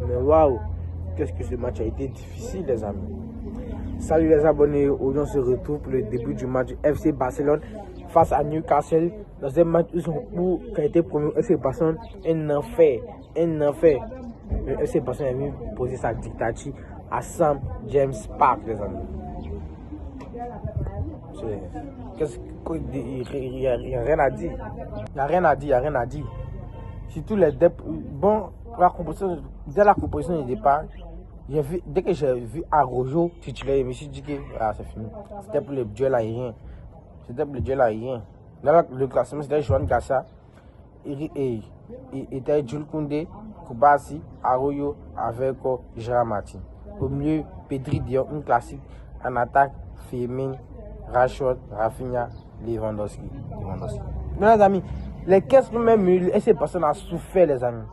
Mais waouh, qu'est-ce que ce match a été difficile, les amis. Salut les abonnés, aujourd'hui on se retrouve pour le début du match du FC Barcelone face à Newcastle. Dans un match où qui a été promu FC Barcelone, un enfer. Le FC Barcelone a venu poser sa dictature à St. James Park, les amis. Il n'y a rien à dire. Il n'y a rien à dire. Surtout les bon, dès la composition du départ, dès que j'ai vu Araujo titulaire, je me suis dit que c'est fini. C'était pour le duel aérien. Dans le classement, c'était Joan Garcia, et était Jules Koundé, Koubassi, Arroyo avec Gérard Martin. Au milieu, Pedri Dion, une classique. En attaque, Firmin, Rashford, Rafinha, Lewandowski. Mais les amis, les 15 premières minutes, cette personne a souffert, les amis.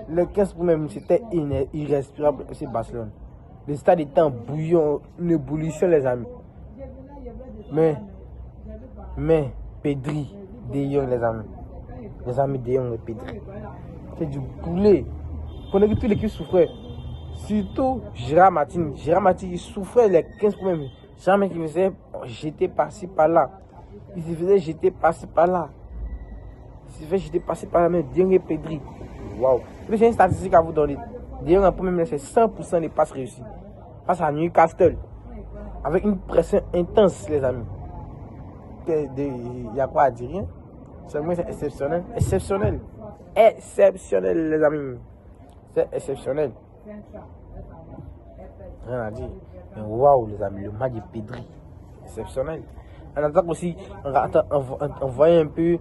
Les 15 premières minutes, c'était irrespirable, c'est Barcelone. Le stade était en bouillon, une ébullition, les amis. Mais, Pedri, De Jong, les amis. Les amis De Jong et Pedri. C'est du poulet. Pendant que toute l'équipe souffrait. Surtout Gérard Martin. Il souffrait les 15 premières minutes. Gérard Martin me faisait jeter par-ci par-là. Il se faisait jeter par-ci par-là. Mais De Jong et Pedri. Waouh. J'ai une statistique à vous donner. De Jong en première minute, c'est 100% des passes réussies. Face à Newcastle. Avec une pression intense, les amis. Il y a quoi à dire, rien. Seulement c'est exceptionnel. Exceptionnel, les amis. C'est exceptionnel. Rien à dire. Mais waouh, les amis, le match de Pedri. Exceptionnel. En attaque aussi, on voyait un peu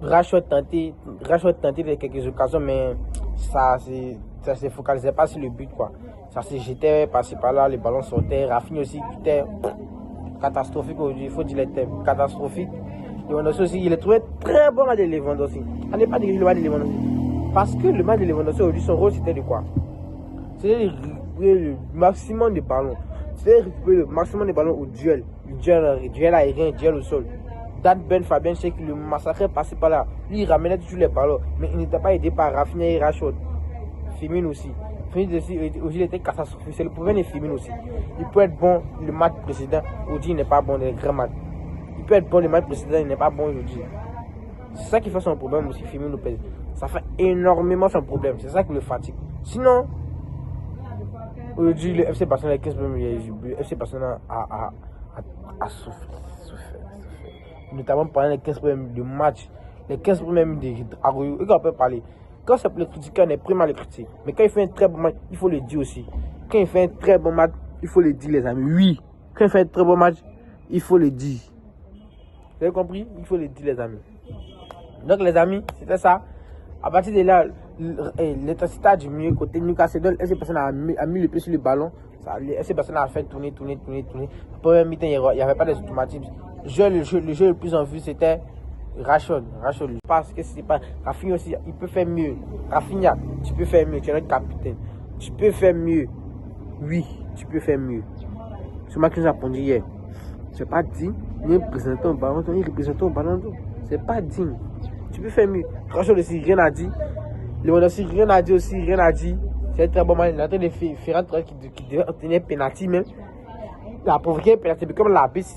Rashford tenter de quelques occasions, mais ça se focalisait pas sur le but, quoi. Ça se jetait par-ci par-là, les ballons sortaient. Rafinha aussi qui était catastrophique aujourd'hui, il faut dire les termes, catastrophique. Lewandowski aussi, il est trouvé très bon match de Lewandowski. On n'est pas dirigé le match de Lewandowski. Parce que le match de Lewandowski aujourd'hui, son rôle c'était de quoi? C'était de récupérer le maximum de ballons. C'était de récupérer le maximum de ballons au duel. Duel aérien, duel au sol. Dan Ben Fabien, c'est que le massacrait passé par là. Lui, il ramenait toujours les ballons. Mais il n'était pas aidé par Rafinha et Rashford. Firmin aussi. Il était catastrophique. C'est le problème de Firmin aussi. Il peut être bon le match précédent. Aujourd'hui, il n'est pas bon dans les grands matchs. Il peut être bon le match précédent, il n'est pas bon aujourd'hui. C'est ça qui fait son problème aussi, Firmin Lopez. Ça fait énormément son problème. C'est ça qui le fatigue. Sinon, aujourd'hui, le FC Barcelone, les 15 premiers, le FC Barcelone a souffert. Notamment pendant les 15 premiers minutes de match. Les 15 premiers minutes d'Arroyo. Et quand on peut parler. Quand c'est pour le critiquer, on est prêt à le critiquer. Mais quand il fait un très bon match, il faut le dire aussi. Quand il fait un très bon match, il faut le dire, les amis. Oui. Quand il fait un très bon match, il faut le dire. Vous avez compris? Il faut le dire, les amis. Donc, les amis, c'était ça. À partir de là, l'intensité du milieu côté Newcastle, FC Barcelone a mis le pied sur le ballon. FC Barcelone a fait tourner. La première mi-temps, il n'y avait pas d'automatisme. Le jeu le plus en vue, c'était Rashford, parce que c'est pas Rafinha aussi, il peut faire mieux. Rafinha, tu peux faire mieux, tu es notre capitaine. Tu peux faire mieux. Oui, tu peux faire mieux. Ce match que j'ai répondu hier, c'est pas digne. Ni représentant au ballon, ni représentant au ballon. C'est pas digne. Tu peux faire mieux. Rashford aussi, rien à dire. Lewandowski, rien à dire. C'est un très bon match. Il est en train de faire un truc qui devait obtenir penalty même. Il a provoqué un penalty, mais comme l'arbitre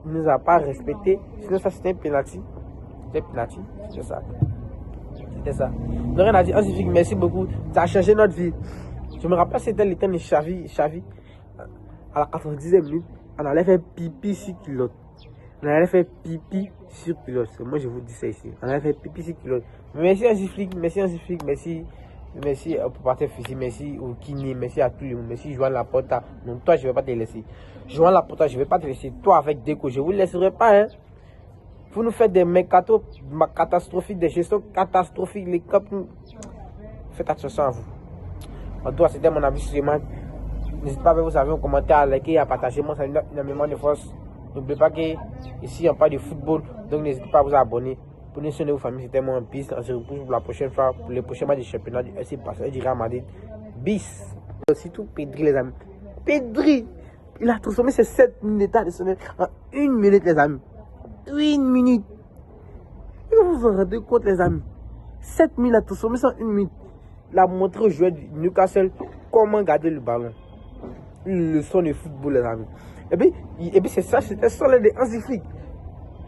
ne nous a pas respecté, sinon ça c'était un penalty. C'était ça. Donc rien à dire, merci beaucoup. Ça a changé notre vie. Je me rappelle, c'était le temps de Xavi. À la 90e minute, on allait faire pipi sur culotte. Moi je vous dis ça ici. On allait faire pipi sur culotte. Merci au partenaire physique, merci au kiné, merci à tout le monde, merci Joan Laporta. Donc toi je ne vais pas te laisser. Joan Laporta, je ne vais pas te laisser. Toi avec Deco, je ne vous laisserai pas. Hein. Vous nous faites des mercatos catastrophiques, des gestions catastrophiques, les copes. Faites attention à vous. En tout cas, c'était mon avis sur le match. N'hésitez pas à vous avis en commentaire, à liker, à partager. Moi, ça me donne énormément de force. N'oubliez pas qu'ici on parle de football, donc n'hésitez pas à vous abonner. Prenez soin de vos familles, c'était moi en piste. On se retrouve pour la prochaine fois, pour les prochains matchs du championnat du FC Barcelone et du Real Madrid. Bis. Surtout Pedri, les amis. Pedri, il a transformé ses 7 minutes d'état de sommeil en 1 minute, les amis. 1 minute. Et vous vous rendez compte, les amis. 7 minutes à transformer ça en 1 minute. Il a montré aux joueurs du Newcastle comment garder le ballon. Une leçon de football, les amis. Et puis c'est ça, c'était ça les Hansi Flick.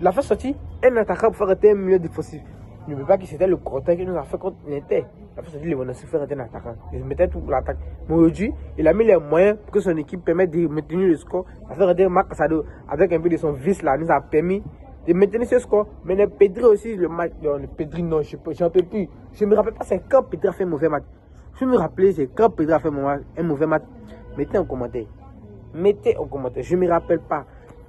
Il a fait sortir un attaquant pour faire un milieu défensif. N'oubliez pas que c'était le contraire qu'il nous a fait contre l'Inter. Il a fait sortir Lewandowski pour faire un attaquant. Il mettait tout pour l'attaque. Mais aujourd'hui, il a mis les moyens pour que son équipe permette de maintenir le score. Il a fait rentrer Marc Casado avec un peu de son vice là. Il nous a permis de maintenir ce score. Mais le Pedri aussi, le match. Non, le Pedri, non, j'en peux plus. Je ne me rappelle pas c'est quand Pedri a fait un mauvais match. Je me rappelle c'est quand Pedri a fait un mauvais match. Mettez en commentaire. Mettez en commentaire. Je ne me rappelle pas.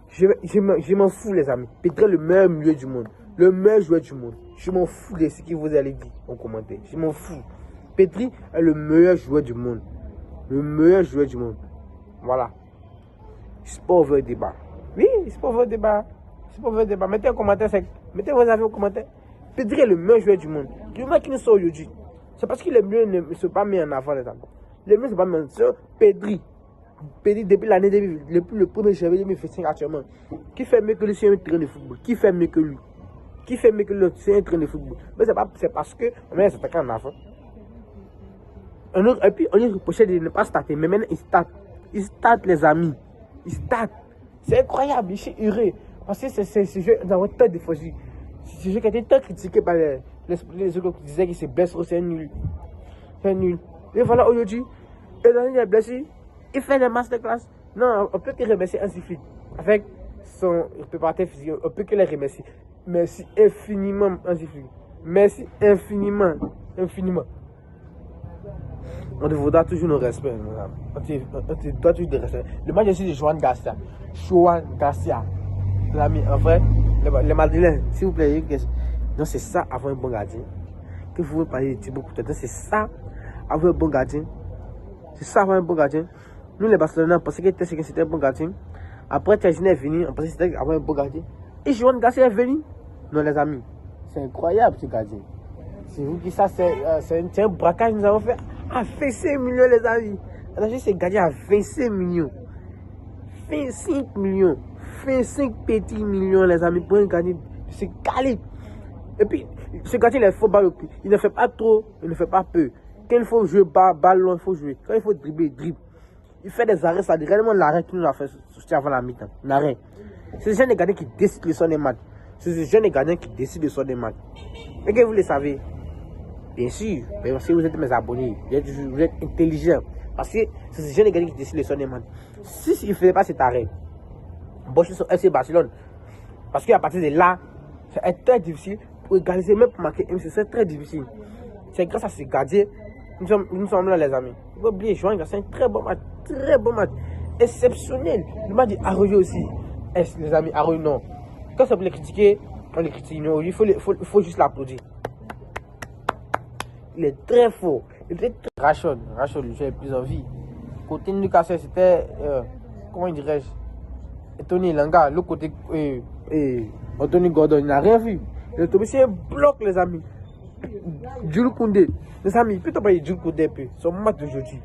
Je m'en fous, les amis. Pedri est le meilleur milieu du monde. Le meilleur joueur du monde. Je m'en fous de ce que vous allez dire en commentaire. Je m'en fous. Pedri est le meilleur joueur du monde. Le meilleur joueur du monde. Voilà. Sport over débat. Oui, sport over débat. Sport over débat. Mettez en commentaire. Mettez vos avis en commentaire. Pedri est le meilleur joueur du monde. Le mec qui nous sort aujourd'hui. C'est parce que les mieux ne sont pas mis en avant, les amis. Les mieux ne sont pas mis en avant. Pedri. Pedri, depuis l'année 2000, depuis le 1er janvier 2025 actuellement, qui fait mieux que lui sur un terrain de football? Qui fait mieux que lui? Qui fait mieux que l'autre sur un terrain de football? Mais c'est parce que on met cet attaquant en avant. Et puis on est reproché de ne pas starter. Mais maintenant il start. Il start, les amis. Il start. C'est incroyable. Je suis heureux. Parce que ce jeu, nous avons tant de fois. Ce jeu qui a été tant critiqué par les autres qui disaient qu'il se blesse, c'est nul. C'est nul. Et voilà aujourd'hui, il est blessé. Il fait des masterclass. Non, on peut que remercier Hansi Flick. Avec son préparateur physique, on peut que les remercier. Merci infiniment, Hansi Flick. Merci infiniment. Infiniment. On te vaudra toujours nos respects. On te doit toujours des respects. Le match aussi de Joan Garcia. Joan Garcia. L'ami, en vrai, les Madrilènes, s'il vous plaît, donc c'est ça avoir un bon gardien. Que vous parlez de Thibaut Courtois. C'est ça avoir un bon gardien. C'est ça avoir un bon gardien. Nous, les Barcelonais, on pensait que c'était un bon gardien. Après, Tchazine est venu, on pensait que c'était un bon gardien. Et Joan Garcia est venu. Non, les amis, c'est incroyable ce gardien. C'est vous qui ça, c'est un braquage que nous avons fait à 25 millions, les amis. Attention, c'est gardien à 25 millions. 25 millions. 25 petits millions, les amis, pour un gardien. C'est calibre. Et puis, ce gardien, il faut balle au pied. Il ne fait pas trop, il ne fait pas peu. Quand il faut jouer ballon, il faut jouer. Quand il faut dribbler, il dribble. Il fait des arrêts, ça dit réellement l'arrêt qu'il nous a fait avant la mi-temps. L'arrêt. C'est le jeune gardien qui décide le son des matchs. C'est le jeune gardien qui décide le son des matchs. Et que vous le savez? Bien sûr. Mais parce que vous êtes mes abonnés. Vous êtes intelligents. Parce que c'est ce jeune gardien qui décide le son des matchs. Si il ne faisait pas cet arrêt, bon, je suis sur FC Barcelone. Parce qu'à partir de là, c'est très difficile pour égaliser, même pour marquer. C'est très difficile. C'est grâce à ce gardien. Nous sommes là, les amis. Il faut oublier, Joan Garcia, c'est un très bon match. Très bon match. Exceptionnel. Le match d'Arroyo aussi. Les amis, Arroyo, non. Quand ça peut les critiquer, on les critique. Non, il faut juste l'applaudir. Il est très fort. Il est très... Rashford, j'ai plus envie. Côté Newcastle, c'était... comment dirais-je? Tony Langa, l'autre côté... Anthony Gordon, il n'a rien vu. Il est tombé sur un bloc, les amis. Jules Koundé, les amis, plutôt pas Jules Koundé, son match d'aujourd'hui.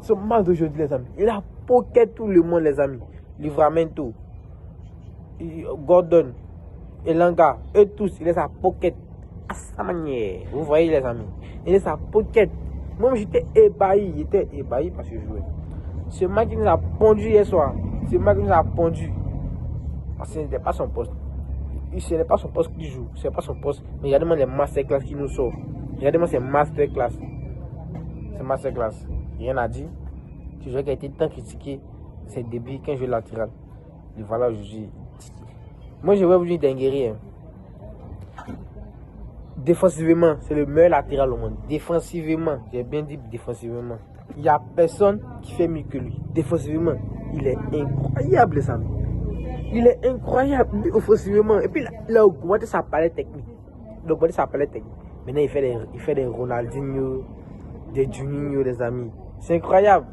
Son match d'aujourd'hui, les amis. Il a pocket tout le monde, les amis. Livramento, Gordon, Elanga, eux tous, il est à pocket. À sa manière. Vous voyez, les amis. Il est à pocket. Moi, j'étais ébahi. J'étais ébahi parce que je jouais. Ce match qui nous a pondu hier soir. Ce match qui nous a pondu. Parce que ce n'était pas son poste. Ce n'est pas son poste qui joue, ce n'est pas son poste. Mais regardez-moi les masterclass qui nous sortent. Regardez-moi ces masterclass. C'est masterclass. Rien à dire. Ce joueur qui a été tant critiqué, c'est début quand je joue latéral. Et voilà aujourd'hui. Moi je vais vous dire dinguerie. Défensivement, c'est le meilleur latéral au monde. Défensivement, j'ai bien dit défensivement. Il n'y a personne qui fait mieux que lui. Défensivement, il est incroyable, les amis. Il est incroyable, offensivement. Et puis, il a augmenté sa palette technique. Maintenant, il fait des Ronaldinho, des Juninho, les amis. C'est incroyable.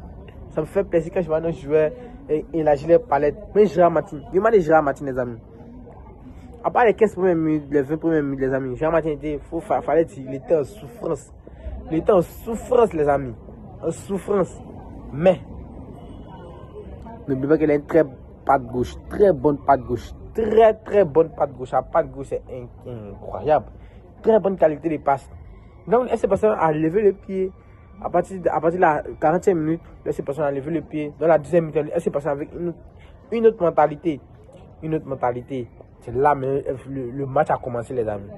Ça me fait plaisir quand je vois un joueur et il a gilet palette. Mais Gérard Martin, il m'a dit Gérard Martin, les amis. À part les 15 premières minutes, les 20 premières minutes, les amis, Gérard Martin fallait dire, il était en souffrance. Il était en souffrance, les amis. En souffrance. Mais, n'oubliez pas qu'il a une très patte gauche, très bonne patte gauche, très bonne patte gauche. La patte gauche est incroyable. très bonne qualité de passe. Donc, le FC Barcelone a levé le pied. À partir de la 40e minute, le FC Barcelone a levé le pied. Dans la 10e minute, le FC Barcelone avec une autre mentalité. C'est là mais le match a commencé, les amis.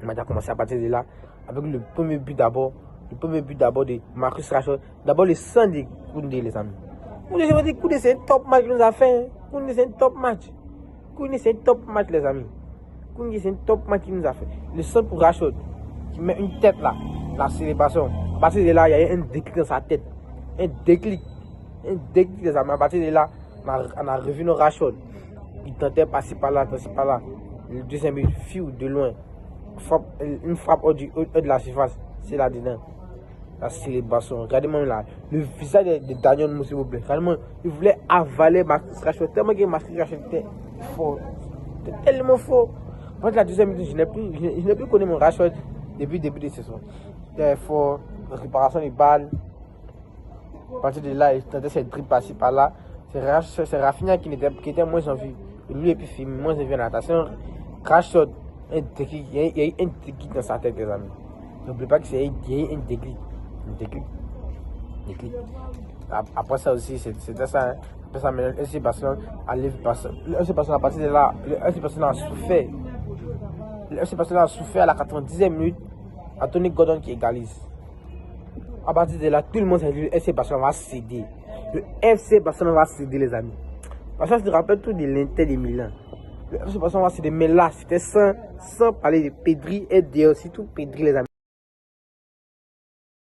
Le match a commencé à partir de là. Avec le premier but d'abord. De Marcus Rashford. D'abord le sang de Koundé, les amis. Koundé, c'est un top match qu'il nous a fait. Koundé, c'est un top match. Les amis. Koundé, c'est un top match qu'il nous a fait. Le sang pour Rashford, qui met une tête là. La célébration. À partir de là, il y a eu un déclic dans sa tête. Un déclic, les amis. À partir de là, on a revu nos Rashford. Il tentait passer par là. Le deuxième but, fiou de loin. Une frappe au de la surface. C'est là-dedans. La célébration. Regardez-moi là. Le visage de Daniel Moussa, s'il vous plaît. Regardez-moi. Il voulait avaler Marcus Rashford. Tellement que Marcus Rashford était fort. C'était tellement fort. Après la deuxième minute, je n'ai plus connu mon Rashford depuis le début de saison. C'était fort. Réparation des balles. À partir de là, il tentait cette dribble par-ci par-là. C'est Rafinha qui était moins en vue. Lui et puis moins en vue en attention. Rashford, il y a eu un déclic dans sa tête, les amis. N'oubliez pas qu'il y a eu un déclic. Après ça aussi, c'était ça. Hein. Après ça, maintenant, le FC Barcelone à partir de là, le FC Barcelone a souffert. Le FC Barcelone a souffert à la 90e minute. Anthony Gordon qui égalise. À partir de là, tout le monde s'est dit le FC Barcelone va céder. Le FC Barcelone va céder, les amis. Parce que je te rappelle tout de l'Inter de Milan. Le FC Barcelone va céder. Mais là, c'était sans parler de Pedri et de aussi tout Pedri, les amis.